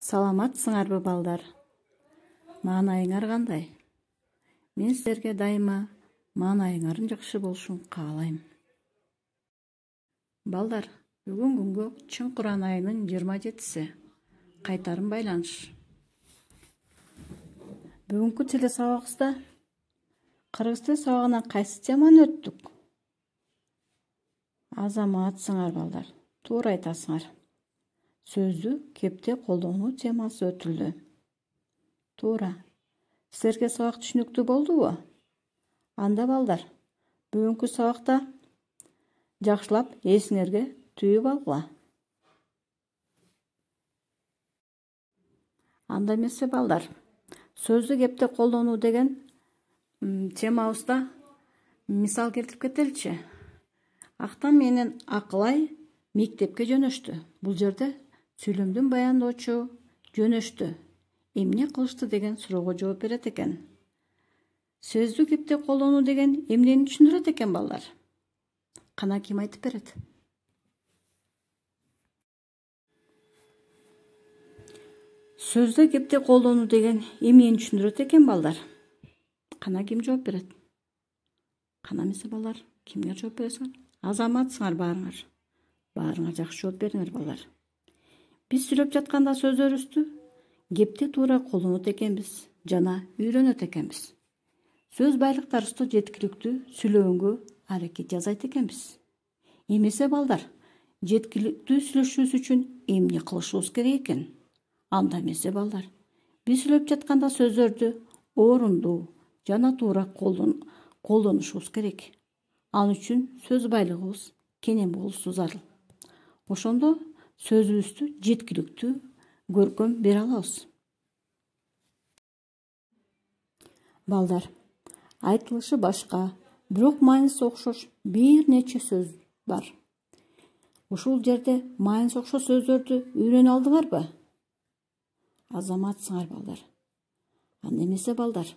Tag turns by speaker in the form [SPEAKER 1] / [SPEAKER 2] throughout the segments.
[SPEAKER 1] Саламатсыңарбы балдар? Маанайыңар кандай? Мен силерге дайыма маанайыңардын жакшы болушун каалайм. Балдар, бүгүн күнгө Чын Куран айынын 27-си. Кайтарым байланыш. Бүгүнкү теле сабагыбызда кыргыз тил сабагынан кайсы теманы өттүк? Азаматсыңар балдар. Туура айтасыңар. Сөздү кепте колдонуу темасы өтүлдү. Туура. Силерге сабак түшүнүктүү болдубу? Анда балдар, бүгүнкү сабакта жакшылап эсиңерге түйүп алгыла. Анда эмесе балдар, сөздү кепте колдонуу деген темабызда мисал келтирип кетеличи. Актан менен Акылай мектепке жөнөштү. Бул жерде сүйлөмдүн баяндоочу жөнөштү. Эмне кылышты деген суроого жооп берет экен. Сөздү кепте колдонуу деген эмнени түшүндүрөт экен балдар? Кана ким айтып берет? Сөздү кепте колдонуу деген эмнени түшүндүрөт экен балдар? Кана ким жооп берет? Кана эмесе балдар, кимге жооп бересиңер? Азаматсыңар баарыңар. Баарыңар жакшы жооп бериңер балдар. Биз сүйлөп жатканда сөздөрүбүздү кепте туура колдонот экенбиз жана үйрөнөт экенбиз. Сөз байлыктарыбызды жеткиликтүү сүйлөгөнгө аракет жасайт экенбиз. Эмесе балдар, жеткиликтүү сүйлөшүүбүз үчүн эмне кылышыбыз керек экен? Анда эмесе балдар, биз сүйлөп жатканда сөздөрдү орундуу жана туура колдонушубуз керек. Ал үчүн сөз байлыгыбыз кенен болушу зарыл. Ошондо сөзүбүздү жеткиликтүү көркөм бере алабыз. Балдар, айтылышы башка, бирок мааниси окшош бир нече сөз бар. Ушул жерде мааниси окшош сөздөрдү үйрөнө алдыңарбы? Азаматсыңар балдар. Анда эмесе балдар,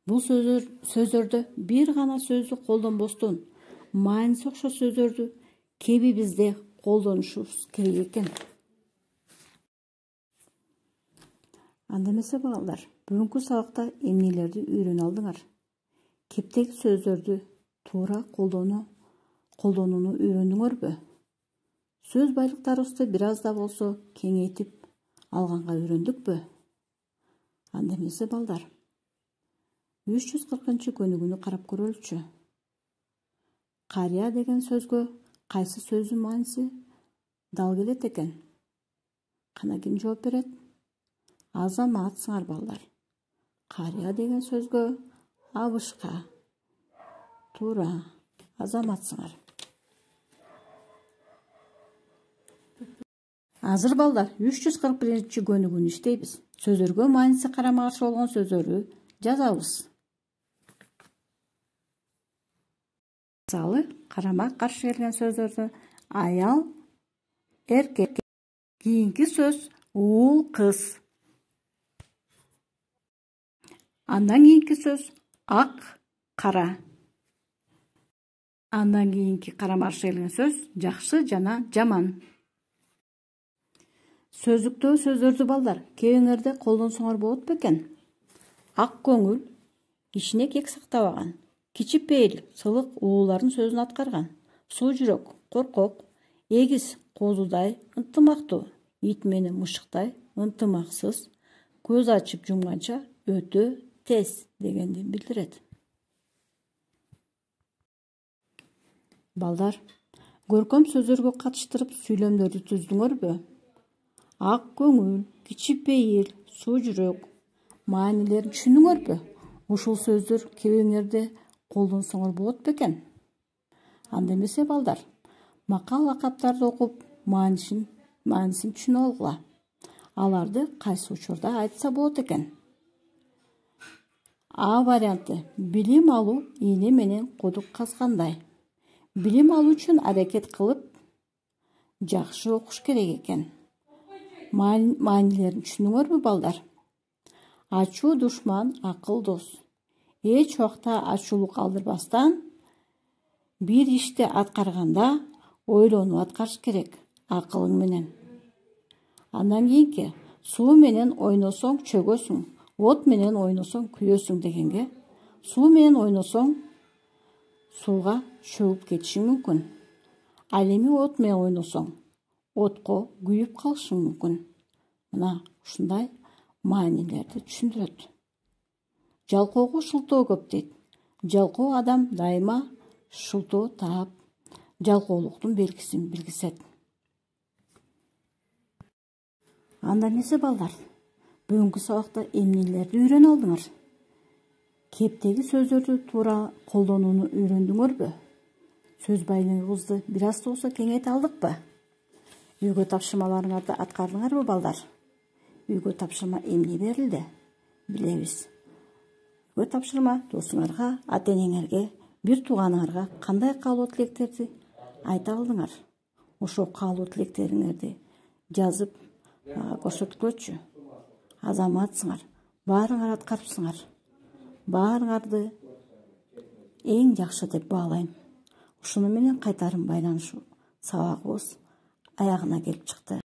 [SPEAKER 1] бул сөздөрдө бир гана сөздү колдонбостон мааниси окшош сөздөрдү кебибизде колдонушубуз керек экен. Анда эмесе балдар, бүгүнкү сабакта эмнелерди үйрөнө алдыңар? Кептеги сөздөрдү туура колдонууну үйрөндүңөрбү? Сөз байлыктарыбызды бир аз да болсо кеңейтип алганга үйрөндүкпү? Анда эмесе балдар, 340-көнүгүүнү карап көрөлүчү. Карыя деген сөзгө кайсы сөздүн мааниси дал келет экен? Кана ким жооп берет? Азаматсыңар балдар. Карыя деген сөзгө абышка. Туура, азаматсыңар. Азыр балдар 341-көнүгүүнү иштейбиз. Сөздөргө мааниси карама каршы болгон сөздөрдү жазабыз. Мисалы, карама каршы келген сөздөрдү аял, эркек. Кийинки сөз уул, кыз. Андан кийинки сөз ак, кара. Андан кийинки карама каршы келген сөз жакшы жана жаман. Сөздүктөгү сөздөрдү балдар кебиңерде колдонсоңор болот бекен? Ак көңүл кичине кек сактабаган. Кичипейил сылык уулардын сөзүн аткарган. Суу жүрөк коркок. Эгиз козудай ынтымактуу. Ит менен мышыктай ынтымаксыз. Көз ачып жумганча өтө тез дегенди билдирет. Балдар, көркөм сөздөргө катыштырып сүйлөмдөрдү түздүңөрбү? Ак көңүл, кичипейил, суу жүрөк маанилерин түшүндүңөрбү? Ушул сөздөр кебиңерде колдонсоңор болот бекен? Анда эмесе балдар, макал лакаптарды окуп маанисин түшүнүп алгыла. Аларды кайсы учурда айтса болот экен? А варианты: билим алуу ийне менен кудук казгандай. Билим алуу үчүн аракет кылып жакшы окуш керек экен. Маанилерин түшүндүңөрбү балдар? Ачуу душман, акыл дос. Эч убакта ачуулу калтырбастан бир ишти аткарганда ойлонуп аткарыш керек акылың менен. Андан кийинки Суу менен ойносоң чөгөсүң, от менен ойносоң күйөсүң дегенге, суу менен ойносоң сууга чөгүп кетишиң мүмкүн. Ал эми от менен ойносоң, отко күйүп калышың мүмкүн. Мына ушундай маанилерди түшүндүрөт. Жалкоого шылтоо көп дейт. Жалкоо адам дайыма шылтоо таап, жалкоолуктун белгисин билгизет. Анда эмесе балдар, бүгүнкү сабакта эмнелерди үйрөнүп алдыңар? Кептеги сөздөрдү туура колдонууну үйрөндүңөрбү? Сөз байлыгыбызды бир аз да болсо кеңейте алдыкпы? Үйгө тапшырмаларыңарды аткардыңарбы балдар? Үйгө тапшырма эмне берилди? Билебиз. Үйгө тапшырма досуңарга, ата-энеңерге, бир тууганыңарга кандай каалоо тилектерди айта алдыңар? Ошол каалоо тилектериңерди жазып көрсөткүлөчү. Азаматсыңар, баарыңар аткарыпсыңар. Баарыңарды эң жакшы деп баалайм. Ушуну менен кайтарым байланыш сабагыбыз аягына келип чыкты.